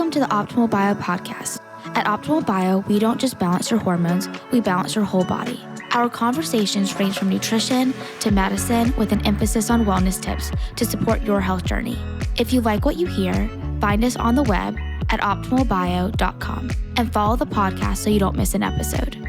Welcome to the Optimal Bio podcast. At Optimal Bio, we don't just balance your hormones, we balance your whole body. Our conversations range from nutrition to medicine with an emphasis on wellness tips to support your health journey. If you like what you hear, find us on the web at optimalbio.com and follow the podcast so you don't miss an episode.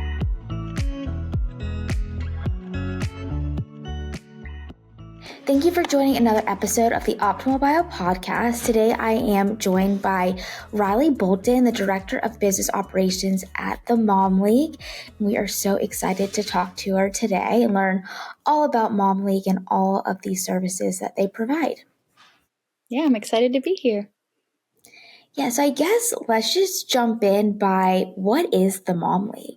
Thank you for joining another episode of the Optimal Bio podcast. Today I am joined by Riley Bolton, the Director of Business Operations at the Mom League. We are so excited to talk to her today and learn all about Mom League and all of these services that they provide. Yeah, I'm excited to be here. Yeah, so I guess let's just jump in by what is the Mom League?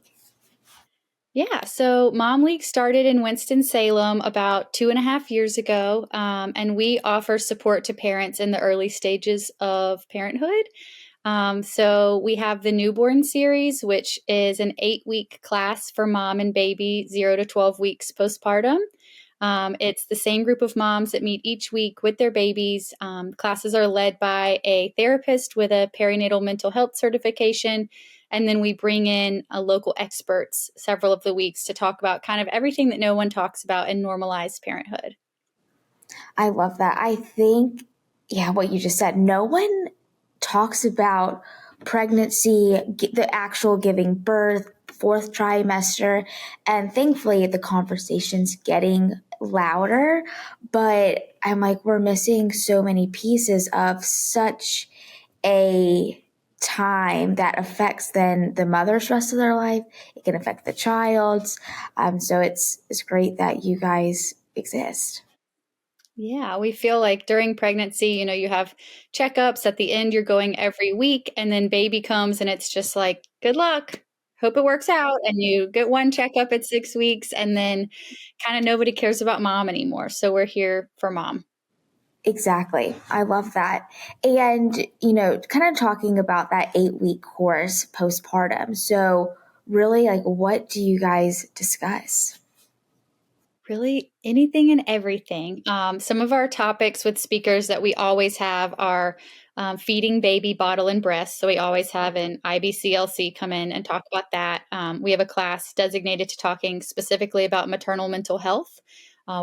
Yeah, so Mom League started in Winston-Salem about 2.5 years ago, and we offer support to parents in the early stages of parenthood. So we have the newborn series, which is an 8-week class for mom and baby, 0 to 12 weeks postpartum. It's the same group of moms that meet each week with their babies. Classes are led by a therapist with a perinatal mental health certification. And then we bring in local experts several of the weeks to talk about kind of everything that no one talks about in normalized parenthood. I love that. I think, what you just said, no one talks about pregnancy, the actual giving birth, fourth trimester, and thankfully the conversation's getting louder, but I'm like, we're missing so many pieces of such a time that affects then the mother's rest of their life. It can affect the child's. So it's great that you guys exist. Yeah, we feel like during pregnancy, you have checkups at the end, you're going every week, and then baby comes and it's just like, good luck. Hope it works out. And you get one checkup at 6 weeks, and then kind of nobody cares about mom anymore. So we're here for mom. Exactly. I love that. And, kind of talking about that 8-week course postpartum. So really, like, what do you guys discuss? Really anything and everything. Some of our topics with speakers that we always have are feeding baby bottle and breast. So we always have an IBCLC come in and talk about that. We have a class designated to talking specifically about maternal mental health.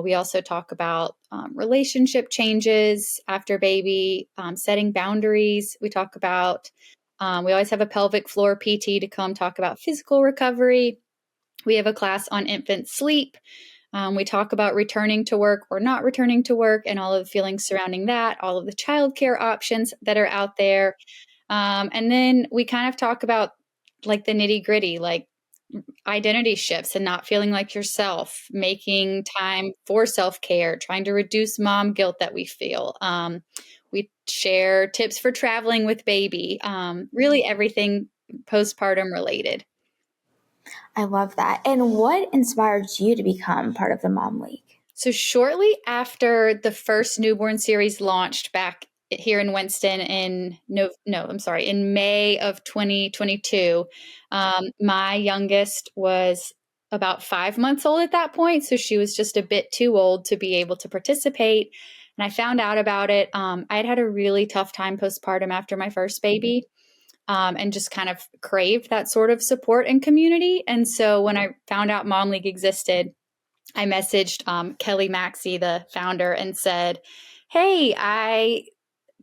We also talk about relationship changes after baby, setting boundaries. We talk about, we always have a pelvic floor PT to come talk about physical recovery. We have a class on infant sleep. We talk about returning to work or not returning to work and all of the feelings surrounding that, all of the childcare options that are out there. And then we kind of talk about like the nitty gritty, like identity shifts and not feeling like yourself, making time for self-care, trying to reduce mom guilt that we feel. We share tips for traveling with baby, really everything postpartum related. I love that. And what inspired you to become part of the Mom League? So shortly after the first newborn series launched back here in Winston in May of 2022, my youngest was about 5 months old at that point. So she was just a bit too old to be able to participate. And I found out about it. I had a really tough time postpartum after my first baby. And just kind of craved that sort of support and community. And so when I found out Mom League existed, I messaged Kelly Maxey, the founder, and said, hey,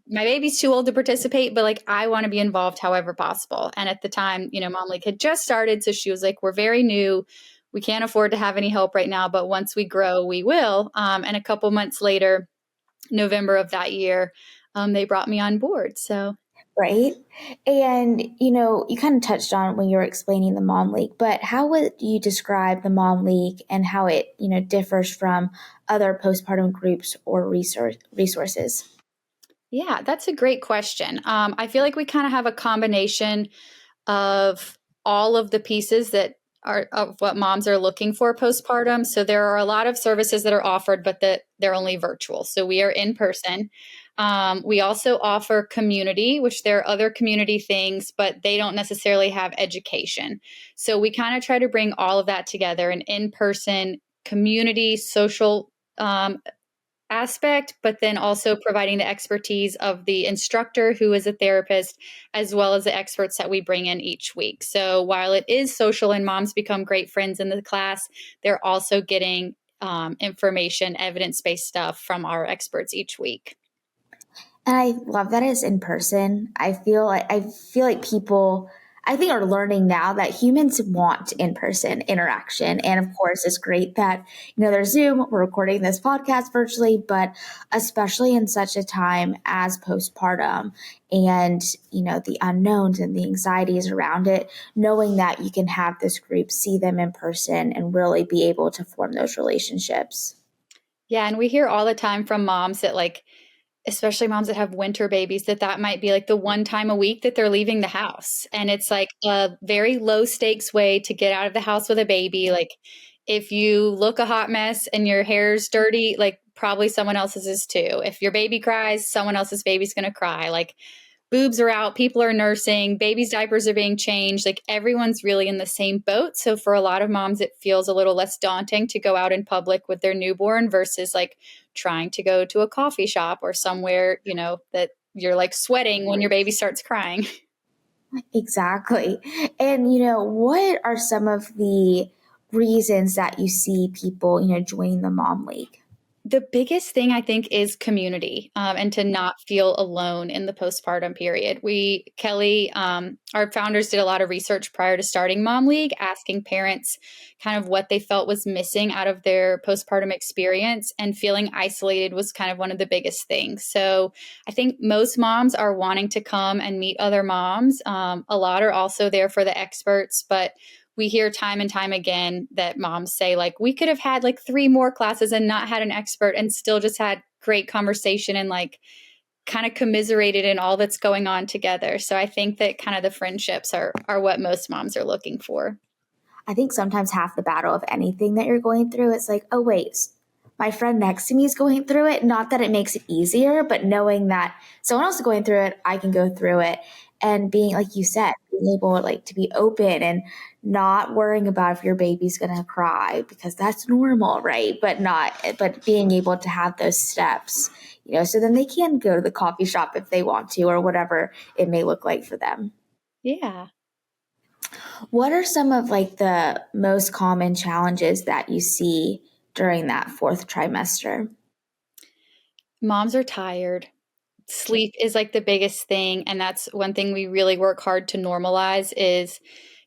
my baby's too old to participate, but like I want to be involved however possible. And at the time, Mom League had just started. So she was like, we're very new. We can't afford to have any help right now, but once we grow, we will. And a couple months later, November of that year, they brought me on board. So right. And, you kind of touched on when you were explaining the Mom League, but how would you describe the Mom League and how it, differs from other postpartum groups or resources? Yeah, that's a great question. I feel like we kind of have a combination of all of the pieces that are of what moms are looking for postpartum. So there are a lot of services that are offered, but that they're only virtual. So we are in person. We also offer community, which there are other community things, but they don't necessarily have education. So we kind of try to bring all of that together, an in-person community, social aspect, but then also providing the expertise of the instructor who is a therapist, as well as the experts that we bring in each week. So while it is social and moms become great friends in the class, they're also getting information, evidence-based stuff from our experts each week. And I love that it's in person. I feel like people I think are learning now that humans want in-person interaction. And of course, it's great that, there's Zoom, we're recording this podcast virtually, but especially in such a time as postpartum and, the unknowns and the anxieties around it, knowing that you can have this group, see them in person and really be able to form those relationships. Yeah, and we hear all the time from moms that like, especially moms that have winter babies, that might be like the one time a week that they're leaving the house. And it's like a very low stakes way to get out of the house with a baby. Like if you look a hot mess and your hair's dirty, like probably someone else's is too. If your baby cries, someone else's baby's going to cry. Like boobs are out, people are nursing, babies' diapers are being changed. Like everyone's really in the same boat. So for a lot of moms, it feels a little less daunting to go out in public with their newborn versus like trying to go to a coffee shop or somewhere, that you're like sweating when your baby starts crying. Exactly. And, what are some of the reasons that you see people, joining the mom league? The biggest thing I think is community, and to not feel alone in the postpartum period. Kelly, our founders did a lot of research prior to starting Mom League, asking parents kind of what they felt was missing out of their postpartum experience, and feeling isolated was kind of one of the biggest things. So I think most moms are wanting to come and meet other moms. A lot are also there for the experts, but we hear time and time again that moms say, like, we could have had like 3 more classes and not had an expert and still just had great conversation and like kind of commiserated in all that's going on together. So I think that kind of the friendships are what most moms are looking for. I think sometimes half the battle of anything that you're going through, it's like, oh, wait, my friend next to me is going through it. Not that it makes it easier, but knowing that someone else is going through it, I can go through it. And being, like you said, being able like to be open and not worrying about if your baby's going to cry because that's normal, right? But being able to have those steps, so then they can go to the coffee shop if they want to or whatever it may look like for them. Yeah. What are some of like the most common challenges that you see during that fourth trimester? Moms are tired. Sleep is like the biggest thing, and that's one thing we really work hard to normalize is,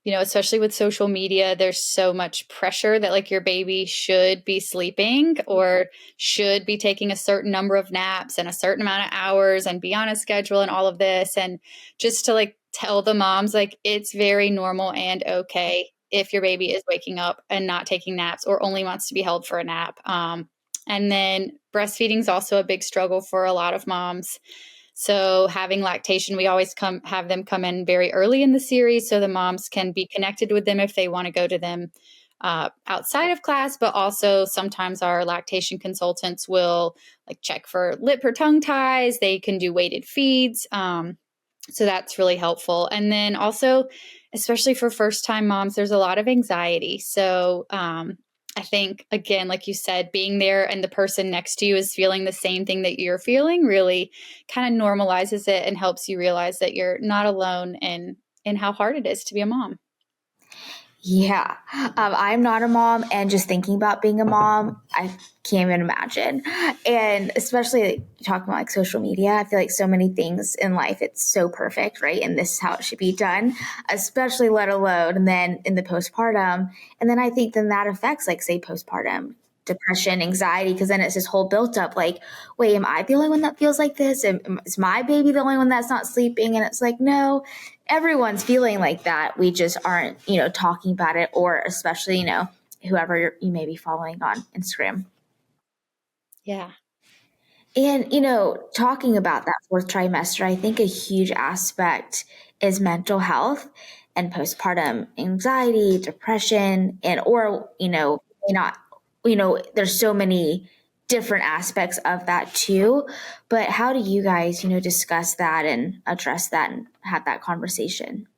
especially with social media, there's so much pressure that like your baby should be sleeping or should be taking a certain number of naps and a certain amount of hours and be on a schedule and all of this. And just to like tell the moms, like it's very normal and okay if your baby is waking up and not taking naps or only wants to be held for a nap. And then breastfeeding is also a big struggle for a lot of moms. So having lactation, we always have them come in very early in the series so the moms can be connected with them if they want to go to them outside of class. But also sometimes our lactation consultants will like check for lip or tongue ties. They can do weighted feeds. So that's really helpful. And then also, especially for first time moms, there's a lot of anxiety. So I think, again, like you said, being there and the person next to you is feeling the same thing that you're feeling really kind of normalizes it and helps you realize that you're not alone in how hard it is to be a mom. Yeah. I'm not a mom, and just thinking about being a mom, I can't even imagine. And especially like, talking about like social media, I feel like so many things in life, it's so perfect, right? And this is how it should be done, especially let alone, and then in the postpartum. And then I think then that affects like, say, postpartum depression, anxiety, because then it's this whole built up like, wait, am I the only one that feels like this? Is my baby the only one that's not sleeping? And it's like, no, everyone's feeling like that. We just aren't, talking about it, or especially, whoever you may be following on Instagram. Yeah. And, talking about that fourth trimester, I think a huge aspect is mental health and postpartum anxiety, depression, and, or, may not, there's so many different aspects of that too. But how do you guys, discuss that and address that and have that conversation?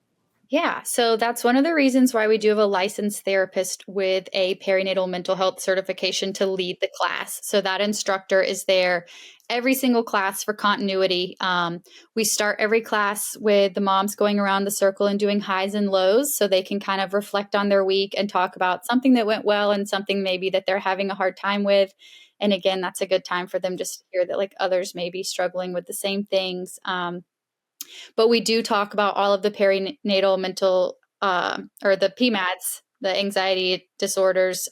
Yeah, so that's one of the reasons why we do have a licensed therapist with a perinatal mental health certification to lead the class. So that instructor is there every single class for continuity. We start every class with the moms going around the circle and doing highs and lows so they can kind of reflect on their week and talk about something that went well and something maybe that they're having a hard time with. And again, that's a good time for them just to hear that like others may be struggling with the same things. But we do talk about all of the perinatal mental or the PMADs, the anxiety disorders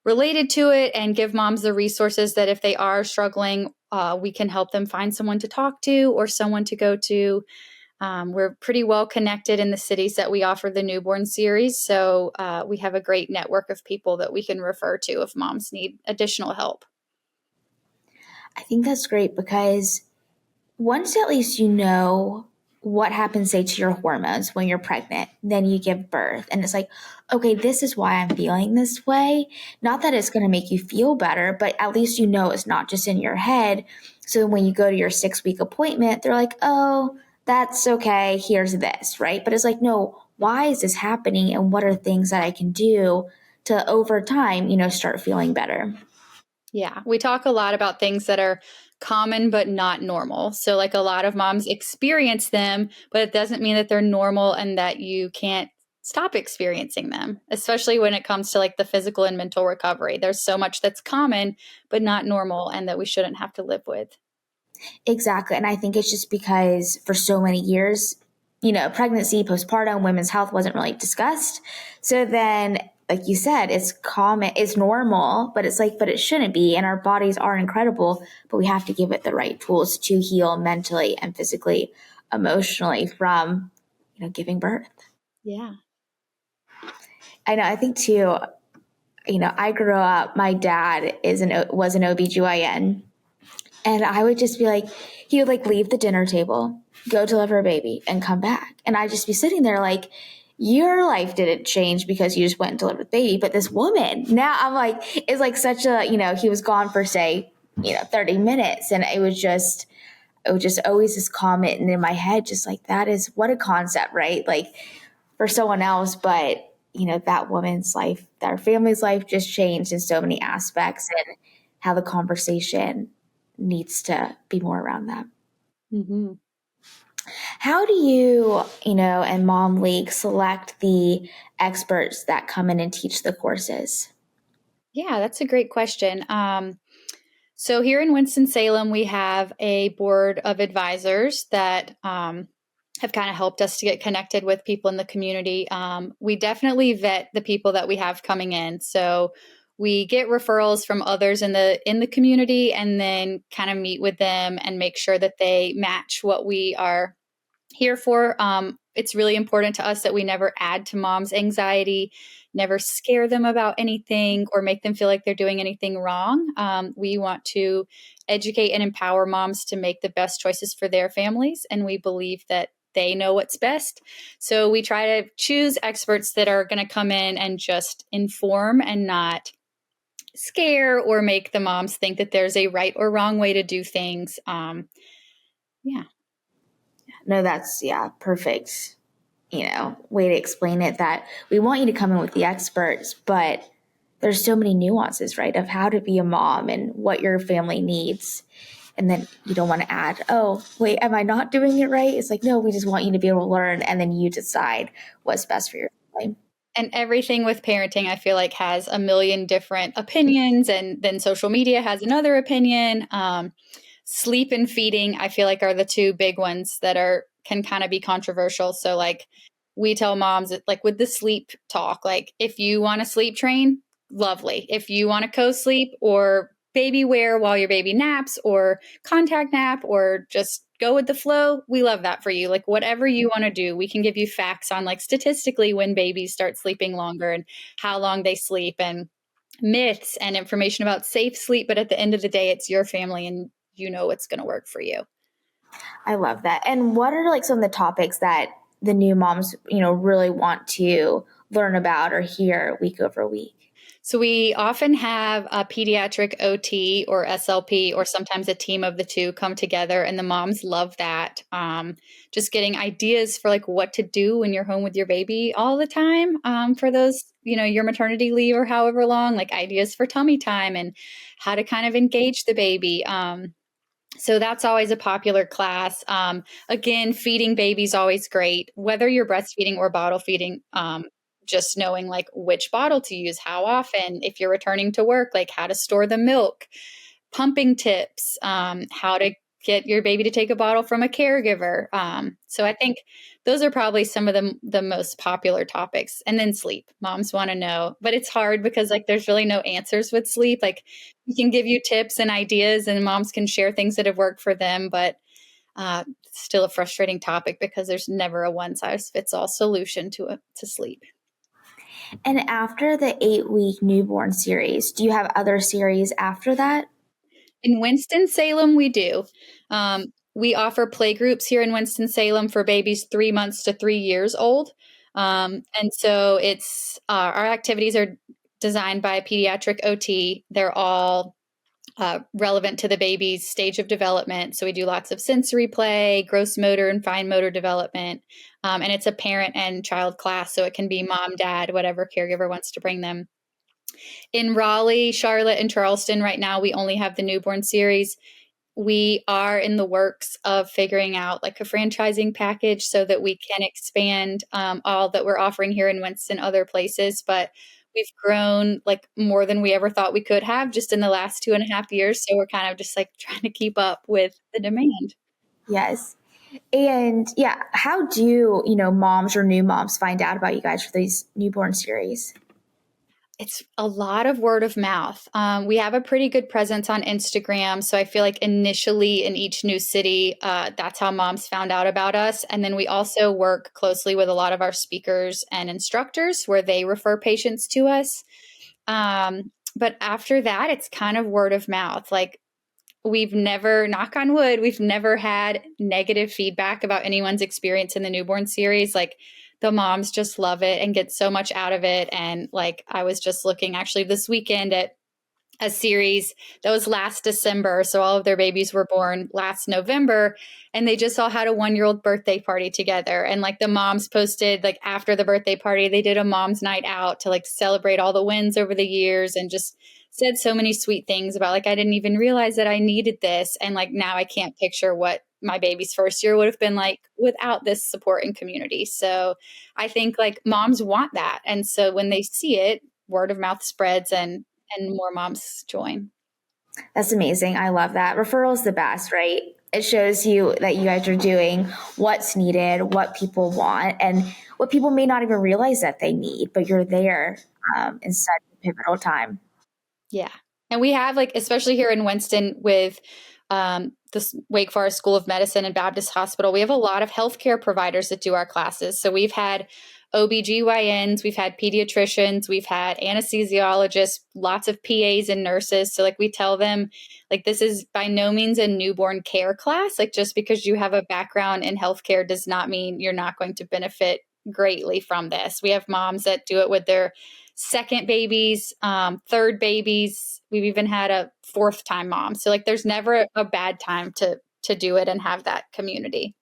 related to it, and give moms the resources that if they are struggling, we can help them find someone to talk to or someone to go to. We're pretty well connected in the cities that we offer the newborn series. So we have a great network of people that we can refer to if moms need additional help. I think that's great because once at least you know what happens, say, to your hormones when you're pregnant, then you give birth. And it's like, okay, this is why I'm feeling this way. Not that it's going to make you feel better, but at least you know it's not just in your head. So when you go to your 6-week appointment, they're like, oh, that's okay. Here's this, right? But it's like, no, why is this happening? And what are things that I can do to over time, start feeling better? Yeah, we talk a lot about things that are common but not normal. So, like a lot of moms experience them, but it doesn't mean that they're normal and that you can't stop experiencing them, especially when it comes to like the physical and mental recovery. There's so much that's common but not normal and that we shouldn't have to live with. Exactly. And I think it's just because for so many years, pregnancy, postpartum, women's health wasn't really discussed. So then, like you said, it's common, it's normal, but it's like, but it shouldn't be. And our bodies are incredible, but we have to give it the right tools to heal mentally and physically, emotionally from, giving birth. Yeah. I know. I think too, I grew up, my dad was an OBGYN. And I would just be like, he would like leave the dinner table, go deliver a baby, and come back. And I'd just be sitting there like, your life didn't change because you just went and delivered the baby. But this woman, now I'm like, it's like such a, he was gone for say, 30 minutes. And it was just always this comment in my head, just like, that is what a concept, right? Like for someone else, but that woman's life, our family's life just changed in so many aspects, and how the conversation needs to be more around that. Hmm. How do you, and Mom League select the experts that come in and teach the courses? Yeah, that's a great question. So here in Winston-Salem, we have a board of advisors that have kind of helped us to get connected with people in the community. We definitely vet the people that we have coming in. So we get referrals from others in the community and then kind of meet with them and make sure that they match what we are here for. It's really important to us that we never add to mom's anxiety, never scare them about anything or make them feel like they're doing anything wrong. We want to educate and empower moms to make the best choices for their families. And we believe that they know what's best. So we try to choose experts that are going to come in and just inform and not scare or make the moms think that there's a right or wrong way to do things. Yeah. No, that's, yeah, perfect, way to explain it, that we want you to come in with the experts, but there's so many nuances, right, of how to be a mom and what your family needs. And then you don't want to add, oh, wait, am I not doing it right? It's like, no, we just want you to be able to learn, and then you decide what's best for your family. And everything with parenting, I feel like, has a million different opinions, and then social media has another opinion. Sleep and feeding, I feel like, are the two big ones that can kind of be controversial. So, like, we tell moms that, like, with the sleep talk, like, if you want to sleep train, lovely. If you want to co-sleep or baby wear while your baby naps or contact nap or just go with the flow, we love that for you. Like whatever you want to do, we can give you facts on like statistically when babies start sleeping longer and how long they sleep and myths and information about safe sleep. But at the end of the day, it's your family and you know what's going to work for you. I love that. And what are like some of the topics that the new moms, really want to learn about or hear week over week? So we often have a pediatric OT or SLP, or sometimes a team of the two come together, and the moms love that. Just getting ideas for like what to do when you're home with your baby all the time, for those, your maternity leave or however long, like ideas for tummy time and how to kind of engage the baby. So that's always a popular class. Again, feeding babies always great, whether you're breastfeeding or bottle feeding. Just knowing like which bottle to use, how often, if you're returning to work, like how to store the milk, pumping tips, how to get your baby to take a bottle from a caregiver. So I think those are probably some of the most popular topics. And then sleep. Moms want to know, but it's hard because like there's really no answers with sleep. Like we can give you tips and ideas, and moms can share things that have worked for them, but it's still a frustrating topic because there's never a one size fits all solution to sleep. And after the 8-week newborn series, do you have other series after that? In Winston-Salem, we do. We offer play groups here in Winston-Salem for babies 3 months to 3 years old. And so it's our activities are designed by a pediatric OT. They're all relevant to the baby's stage of development. So we do lots of sensory play, gross motor and fine motor development. And it's a parent and child class. So it can be mom, dad, whatever caregiver wants to bring them. In Raleigh, Charlotte, and Charleston, right now, we only have the newborn series. We are in the works of figuring out like a franchising package so that we can expand all that we're offering here in Winston, other places. But we've grown like more than we ever thought we could have just in the last 2.5 years. So we're kind of just like trying to keep up with the demand. Yes. And yeah, how do, moms or new moms find out about you guys for these newborn series? It's a lot of word of mouth. We have a pretty good presence on Instagram. So I feel like initially in each new city, that's how moms found out about us. And then we also work closely with a lot of our speakers and instructors where they refer patients to us. But after that, it's kind of word of mouth. Like we've never, knock on wood, we've never had negative feedback about anyone's experience in the newborn series. Like the moms just love it and get so much out of it. And like I was just looking actually this weekend at a series that was last December. So all of their babies were born last November, and they just all had a 1-year-old birthday party together. And like the moms posted, like after the birthday party, they did a mom's night out to like celebrate all the wins over the years, and just said so many sweet things about like, I didn't even realize that I needed this. And like now I can't picture what my baby's first year would have been like without this support and community. So I think like moms want that. And so when they see it, word of mouth spreads, and more moms join. That's amazing. I love that. Referral is the best, right? It shows you that you guys are doing what's needed, what people want, and what people may not even realize that they need, but you're there in such a pivotal time. Yeah. And we have like, especially here in Winston with this Wake Forest School of Medicine and Baptist Hospital, we have a lot of healthcare providers that do our classes. So we've had OBGYNs, we've had pediatricians, we've had anesthesiologists, lots of PAs and nurses. So like we tell them, like this is by no means a newborn care class. Like just because you have a background in healthcare does not mean you're not going to benefit greatly from this. We have moms that do it with their second babies, third babies. We've even had a fourth time mom. So like there's never a bad time to do it and have that community.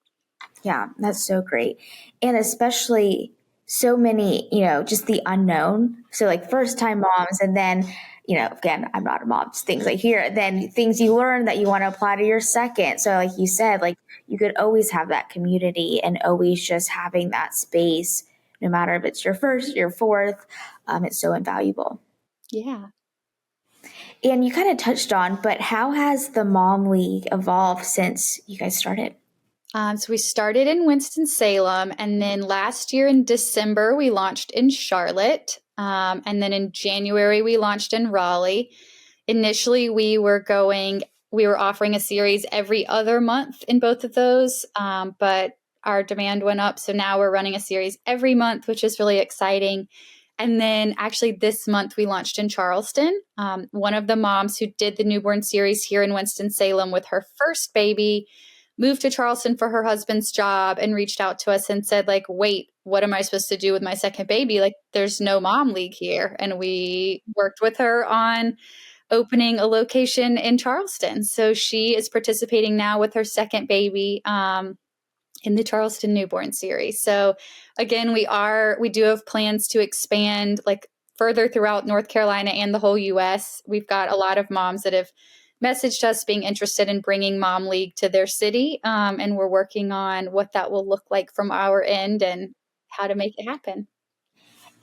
Yeah, that's so great. And especially so many, just the unknown. So like first time moms, and then, again, I'm not a mom, just things I hear, then things you learn that you want to apply to your second. So like you said, like you could always have that community and always just having that space, no matter if it's your first, your fourth, it's so invaluable. Yeah. And you kind of touched on, but how has the Mom League evolved since you guys started? So we started in Winston-Salem, and then last year in December, we launched in Charlotte. And then in January, we launched in Raleigh. Initially, we were offering a series every other month in both of those, but our demand went up. So now we're running a series every month, which is really exciting. And then actually this month we launched in Charleston. One of the moms who did the newborn series here in Winston-Salem with her first baby moved to Charleston for her husband's job and reached out to us and said, like, wait, what am I supposed to do with my second baby? Like, there's no mom league here. And we worked with her on opening a location in Charleston. So she is participating now with her second baby in the Charleston Newborn Series. So again, we do have plans to expand like further throughout North Carolina and the whole US. We've got a lot of moms that have messaged us being interested in bringing Mom League to their city. And we're working on what that will look like from our end and how to make it happen.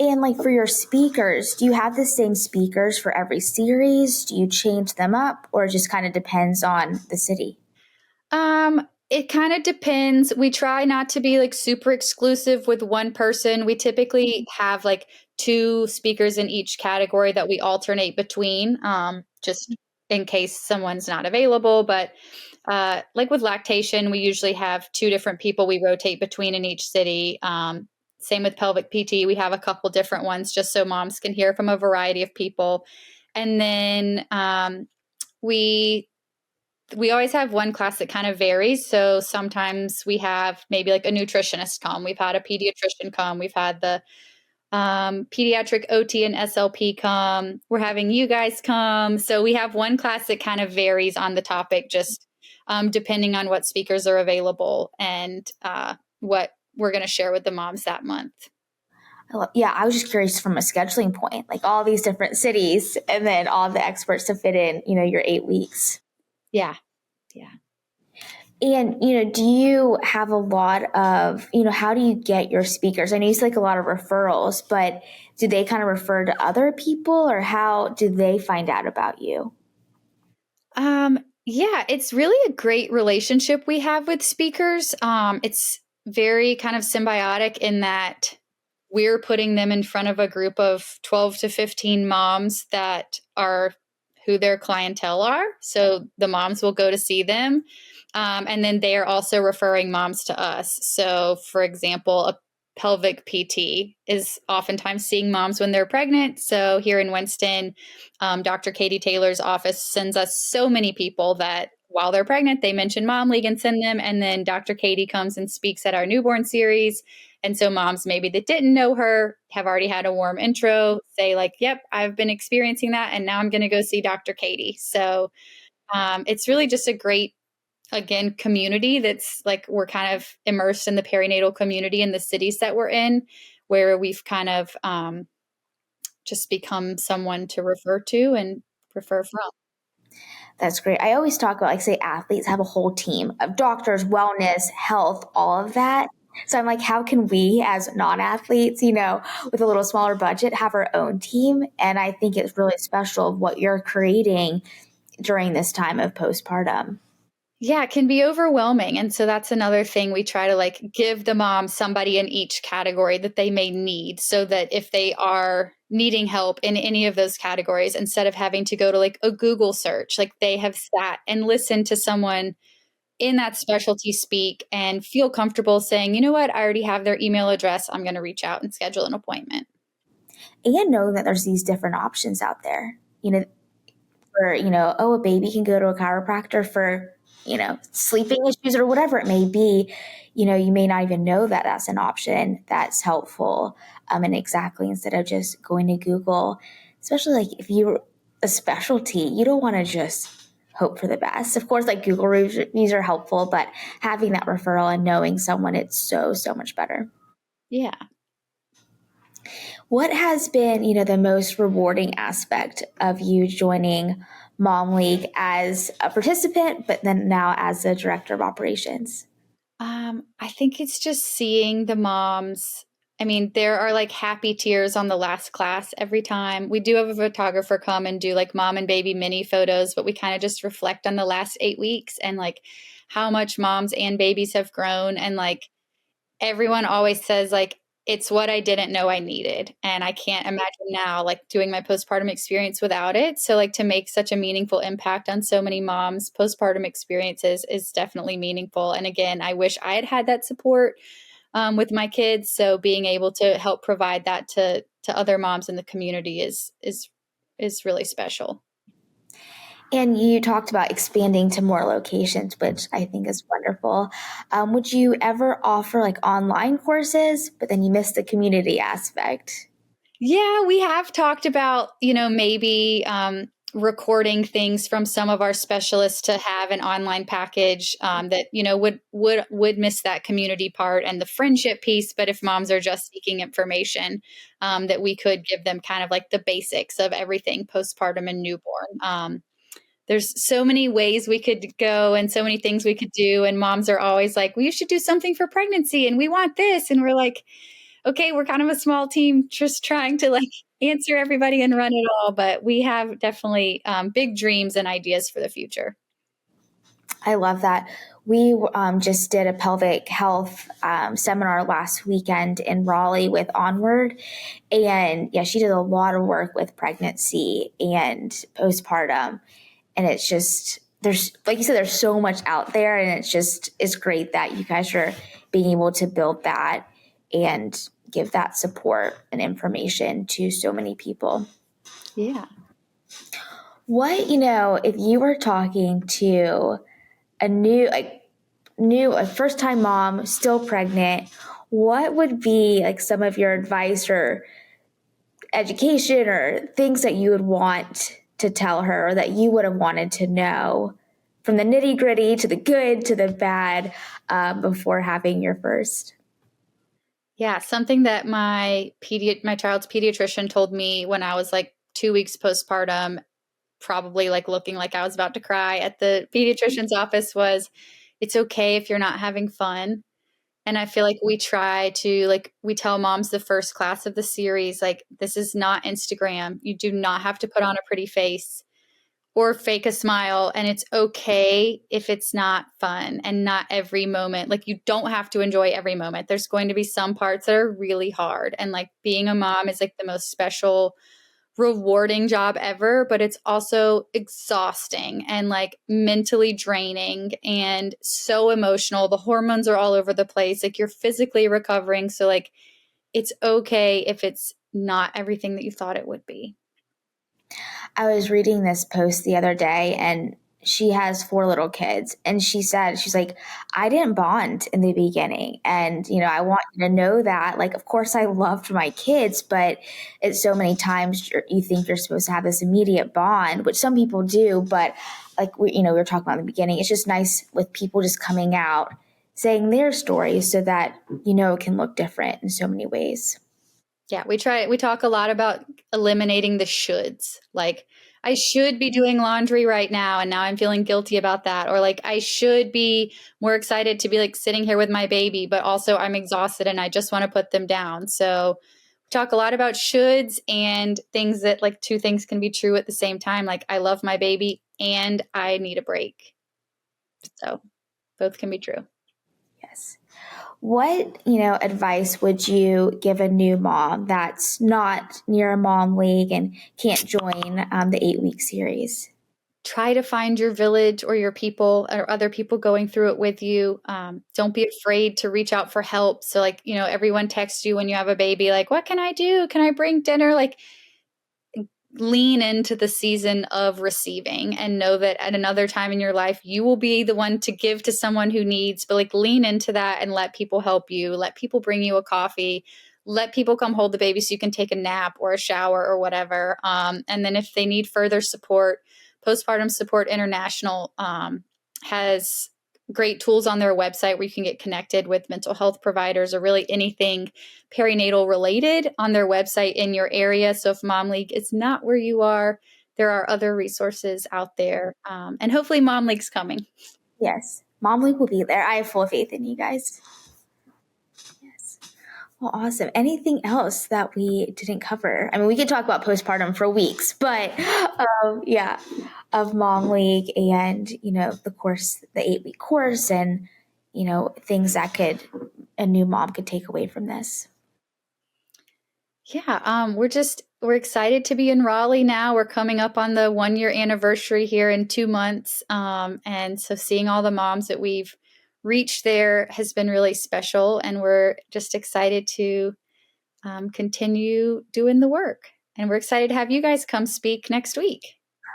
And like for your speakers, do you have the same speakers for every series? Do you change them up, or it just kind of depends on the city? It kind of depends. We try not to be like super exclusive with one person. We typically have like two speakers in each category that we alternate between, just in case someone's not available. But like with lactation, we usually have two different people we rotate between in each city. Same with pelvic PT. We have a couple different ones just so moms can hear from a variety of people. And then we always have one class that kind of varies. So sometimes we have maybe like a nutritionist come. We've had a pediatrician come. We've had the pediatric OT and SLP come. We're having you guys come. So we have one class that kind of varies on the topic, just depending on what speakers are available and what we're going to share with the moms that month. Yeah, I was just curious from a scheduling point, like all these different cities and then all the experts to fit in, your 8 weeks. Yeah. Yeah. And, do you have a lot of, how do you get your speakers? I know you say like a lot of referrals, but do they kind of refer to other people, or how do they find out about you? Yeah, it's really a great relationship we have with speakers. It's very kind of symbiotic in that we're putting them in front of a group of 12 to 15 moms that are who their clientele are. So the moms will go to see them. And then they are also referring moms to us. So, for example, a pelvic PT is oftentimes seeing moms when they're pregnant. So, here in Winston, Dr. Katie Taylor's office sends us so many people that while they're pregnant, they mention Mom League and send them. And then Dr. Katie comes and speaks at our newborn series. And so moms maybe that didn't know her have already had a warm intro, say like, yep, I've been experiencing that. And now I'm going to go see Dr. Katie. So it's really just a great, again, community that's like we're kind of immersed in the perinatal community in the cities that we're in, where we've kind of just become someone to refer to and refer from. That's great. I always talk about, like, say, athletes have a whole team of doctors, wellness, health, all of that. So I'm like, how can we as non-athletes, with a little smaller budget, have our own team? And I think it's really special what you're creating during this time of postpartum. Yeah, it can be overwhelming. And so that's another thing we try to like give the mom somebody in each category that they may need so that if they are needing help in any of those categories, instead of having to go to like a Google search, like they have sat and listened to someone in that specialty speak and feel comfortable saying, you know what, I already have their email address. I'm going to reach out and schedule an appointment. And know that there's these different options out there, for, a baby can go to a chiropractor for, sleeping issues or whatever it may be. You may not even know that that's an option that's helpful. And exactly, instead of just going to Google, especially like if you're a specialty, you don't want to just hope for the best. Of course, like Google reviews are helpful, but having that referral and knowing someone, it's so, so much better. Yeah. What has been, the most rewarding aspect of you joining Mom League as a participant, but then now as the director of operations? I think it's just seeing the moms. I mean, there are like happy tears on the last class every time. We do have a photographer come and do like mom and baby mini photos, but we kind of just reflect on the last 8 weeks and like how much moms and babies have grown. And like everyone always says like it's what I didn't know I needed, and I can't imagine now like doing my postpartum experience without it. So like to make such a meaningful impact on so many moms postpartum experiences is definitely meaningful. And again, I wish I had had that support with my kids, so being able to help provide that to other moms in the community is really special. And you talked about expanding to more locations, which I think is wonderful. Would you ever offer like online courses, but then you missed the community aspect? Yeah, we have talked about, maybe recording things from some of our specialists to have an online package that, would miss that community part and the friendship piece. But if moms are just seeking information, that we could give them kind of like the basics of everything postpartum and newborn. There's so many ways we could go and so many things we could do. And moms are always like, well, you should do something for pregnancy and we want this. And we're like, okay, we're kind of a small team just trying to like answer everybody and run it all. But we have definitely big dreams and ideas for the future. I love that. We just did a pelvic health seminar last weekend in Raleigh with Onward. And yeah, she did a lot of work with pregnancy and postpartum. And it's just, there's, like you said, there's so much out there. And it's great that you guys are being able to build that and give that support and information to so many people. Yeah. What, if you were talking to a first time mom, still pregnant, what would be like some of your advice or education or things that you would want to tell her or that you would have wanted to know from the nitty gritty to the good to the bad before having your first? Yeah. Something that my child's pediatrician told me when I was like 2 weeks postpartum, probably like looking like I was about to cry at the pediatrician's office was it's okay if you're not having fun. And I feel like we tell moms the first class of the series, like, this is not Instagram. You do not have to put on a pretty face or fake a smile. And it's okay if it's not fun and not every moment. Like, you don't have to enjoy every moment. There's going to be some parts that are really hard. And like being a mom is like the most special, rewarding job ever, but it's also exhausting and like mentally draining and so emotional. The hormones are all over the place. Like, you're physically recovering. So like it's okay if it's not everything that you thought it would be. I was reading this post the other day and she has 4 little kids and she said, she's like, I didn't bond in the beginning. And, I want you to know that, like, of course I loved my kids, but it's so many times you think you're supposed to have this immediate bond, which some people do. But like, we were talking about in the beginning, it's just nice with people just coming out, saying their stories so that, it can look different in so many ways. Yeah, we talk a lot about eliminating the shoulds. Like, I should be doing laundry right now and now I'm feeling guilty about that. Or like, I should be more excited to be like sitting here with my baby, but also I'm exhausted and I just want to put them down. So we talk a lot about shoulds and things that like two things can be true at the same time. Like, I love my baby and I need a break. So both can be true. Yes. What, advice would you give a new mom that's not near a mom league and can't join the 8-week series? Try to find your village or your people or other people going through it with you. Don't be afraid to reach out for help. So like, everyone texts you when you have a baby, like, what can I do? Can I bring dinner? Like, lean into the season of receiving and know that at another time in your life, you will be the one to give to someone who needs, but like lean into that and let people help you, let people bring you a coffee, let people come hold the baby so you can take a nap or a shower or whatever. And then if they need further support, Postpartum Support International has great tools on their website where you can get connected with mental health providers or really anything perinatal related on their website in your area. So if Mom League is not where you are, there are other resources out there. And hopefully Mom League's coming. Yes. Mom League will be there. I have full faith in you guys. Yes. Well, awesome. Anything else that we didn't cover? I mean, we could talk about postpartum for weeks, but yeah, of Mom League and, the course, the 8-week course and, things that a new mom could take away from this. Yeah, we're excited to be in Raleigh now. We're coming up on the 1-year anniversary here in 2 months. And so seeing all the moms that we've reached there has been really special. And we're just excited to continue doing the work. And we're excited to have you guys come speak next week.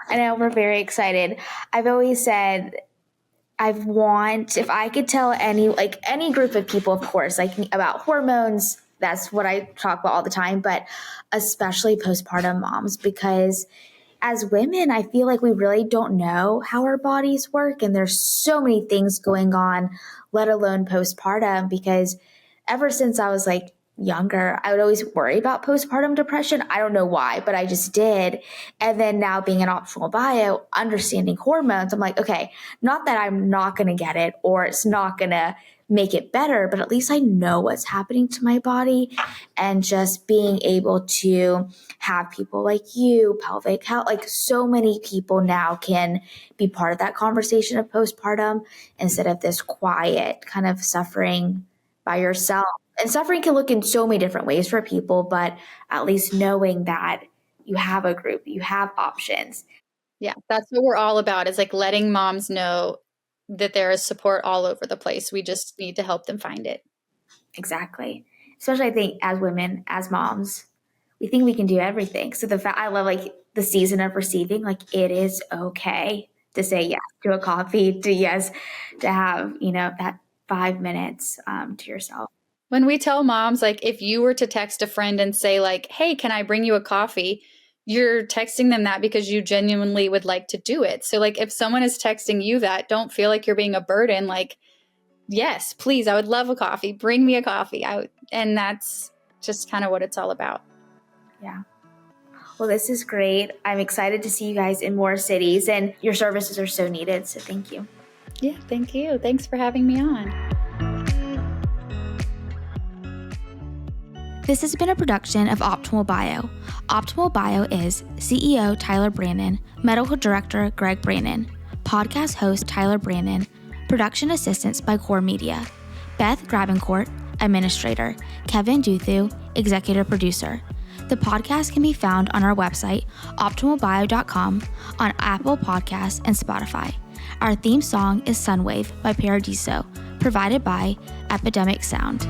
I know we're very excited. I've always said if I could tell any group of people, of course, like about hormones, that's what I talk about all the time, but especially postpartum moms, because as women, I feel like we really don't know how our bodies work. And there's so many things going on, let alone postpartum, because ever since I was like younger, I would always worry about postpartum depression. I don't know why, but I just did. And then now being an optional bio, understanding hormones, I'm like, okay, not that I'm not going to get it or it's not going to make it better, but at least I know what's happening to my body. And just being able to have people like you, pelvic health, like so many people now can be part of that conversation of postpartum instead of this quiet kind of suffering by yourself. And suffering can look in so many different ways for people, but at least knowing that you have a group, you have options. Yeah, that's what we're all about, is like letting moms know that there is support all over the place. We just need to help them find it. Exactly. Especially I think as women, as moms, we think we can do everything. So the fact I love like the season of receiving, like it is okay to say yes to a coffee, to have, that 5 minutes to yourself. When we tell moms, like if you were to text a friend and say like, hey, can I bring you a coffee? You're texting them that because you genuinely would like to do it. So like if someone is texting you that, don't feel like you're being a burden. Like, yes, please, I would love a coffee. Bring me a coffee. And that's just kind of what it's all about. Yeah. Well, this is great. I'm excited to see you guys in more cities, and your services are so needed. So thank you. Yeah, thank you. Thanks for having me on. This has been a production of Optimal Bio. Optimal Bio is CEO Tyler Brandon, Medical Director Greg Brandon, podcast host Tyler Brandon, production assistance by Core Media, Beth Grabencourt, Administrator, Kevin Duthu, Executive Producer. The podcast can be found on our website, optimalbio.com, on Apple Podcasts and Spotify. Our theme song is Sunwave by Paradiso, provided by Epidemic Sound.